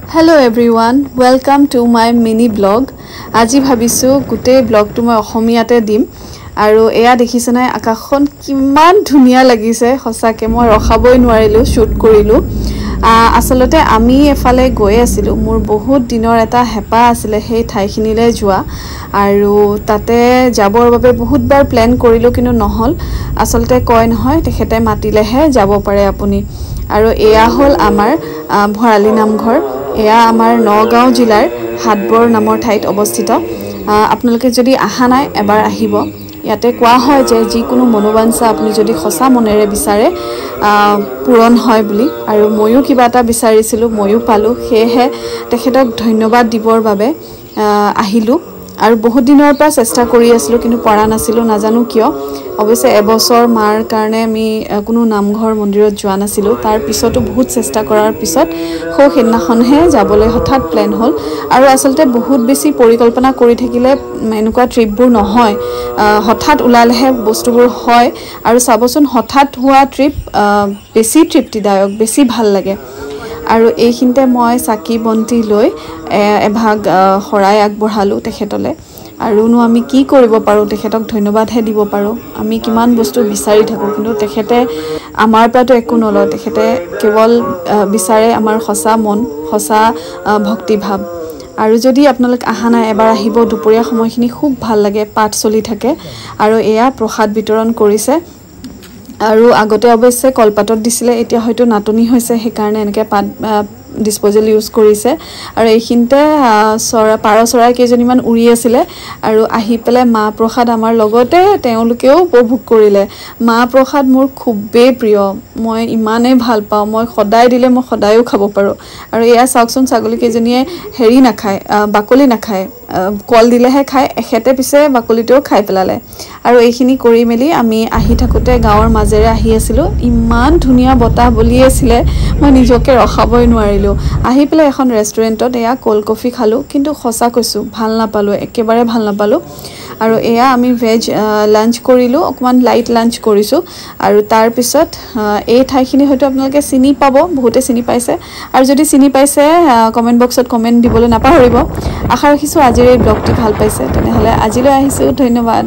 Hello everyone, welcome to my mini blog. আজি ভাবিছো গুটেই ব্লগটো মই অসমীয়াতে দিম আৰু এয়া দেখিছে নাই আকাশখন কিমান ধুনিয়া লাগিছে হসাকে মই ৰখাবই নোৱাৰিলো শুট কৰিলো আসলতে আমি এফালে গৈ আছিলো মোৰ বহুত দিনৰ এটা হেপা আছিল সেই ঠাইখিনিলে যোৱা আৰু তাতে যাবৰ বাবে বহুতবাৰ প্ল্যান কৰিলো কিন্তু নহল আসলতে কয় নহয় তেখেতে মাতিলেহে যাব পাৰে আপুনি আৰু এয়া হল আমাৰ ভৰালি নামঘৰ এয়া আমাৰ নগাঁও জিলাৰ হাটবৰ নামৰ ঠাইত অৱস্থিত আপোনালোকে যদি আহা নাই এবাৰ আহিব ইয়াতে কোৱা হয় যে যিকোনো মনোবাঞ্ছা আপুনি যদি খসা মনেৰে বিচাৰে পূৰণ হয় বুলি আৰু ময়ো কিবা এটা বিচাৰিছিলো ময়ো পালো সেয়েহে তেখেতক ধন্যবাদ দিবৰ বাবে আহিলো আৰু বহুত দিনৰ পৰা চেষ্টা কৰি আছিলো কিন্তু পৰা নাছিলো নাজানো কিয় অৱশ্যে এবছৰ মাৰ কাৰণে আমি কোনো নামঘৰ মন্দিৰত যোৱা নাছিলো তাৰ পিছতো বহুত চেষ্টা কৰাৰ পিছত সেইদিনাখনহে যাবলৈ হঠাৎ প্ল্যান হ'ল আৰু আসলতে বহুত বেছি পৰিকল্পনা কৰি থাকিলে এনেকুৱা ট্ৰিপবোৰ নহয় হঠাৎ ওলালেহে বস্তুবোৰ হয় আৰু চাবচোন হঠাৎ হোৱা ট্ৰিপ বেছি তৃপ্তিদায়ক বেছি ভাল লাগে আৰু এইখিনতে মই চাকি বন্তি লৈ এভাগ হৰাই আগবঢ়ালো তেখেতলে আৰুনো আমি কি কৰিব পাৰো তেখেতক ধন্যবাদহে দিব পাৰো আমি কিমান বস্তু বিচাৰি থাকো কিন্তু তেখেতে আমাৰ পৰাটো একো নলয় তেখেতে কেৱল বিচাৰে আমাৰ খসা মন খসা ভক্তি ভাৱ আৰু যদি আপোনালোক আহা নাই এবাৰ আহিব দুপৰীয়া সময়খিনি খুব ভাল লাগে পাঠ চলি থাকে আৰু এয়া প্ৰসাদ বিতৰণ কৰিছে আৰু আগতে অৱশ্যে কলপাতত দিছিলে এতিয়া হয়তো নাটনি হৈছে সেই কাৰণে এনেকৈ পাত ডিসপোজেল ইউজ কৰিছে আৰু এইখিনতে পাৰ চৰাই কেইজনীমান উৰি আছিলে আৰু আহি পেলে মা প্ৰসাদ আমাৰ লগতে তেওঁলোকেও উপভোগ কৰিলে মা প্ৰসাদ মোৰ খুবেই প্ৰিয় মই ইমানে ভাল পাওঁ মই সদায় দিলে মই সদায়ও খাব পাৰো আৰু এয়া চাওকচোন ছাগলী কেইজনীয়ে হেৰি নাখায় বাকলি নাখায় কল দিলেহে খায় এখেতে পিছে বাকলিটোও খাই পেলালে আৰু এইখিনি কৰি মেলি আমি আহি থাকোতে গাঁৱৰ মাজেৰে আহি আছিলো ইমান ধুনিয়া বতাহ বলি আছিল মই নিজকে ৰখাবই নোৱাৰিলো আহি পেলে এখন ৰেষ্টুৰেণ্টত এয়া কোল্ড কফি খালো কিন্তু খসা কৈছো ভাল নাপালো একেবাৰে ভাল নাপালো আৰু এয়া আমি ভেজ লাঞ্চ কৰিলো অকমান লাইট লাঞ্চ কৰিছো আৰু তাৰ পিছত এই ঠাইখিনি হয়তো আপোনালোকে চিনি পাব বহুতে চিনি পাইছে আৰু যদি চিনি পাইছে কমেন্ট বক্সত কমেন্ট দিবলৈ নাপাহৰিব আশা ৰাখিছো আজিৰ এই ব্লগটি ভাল পাইছে তেনেহলে আজিলৈ আহিছো ধন্যবাদ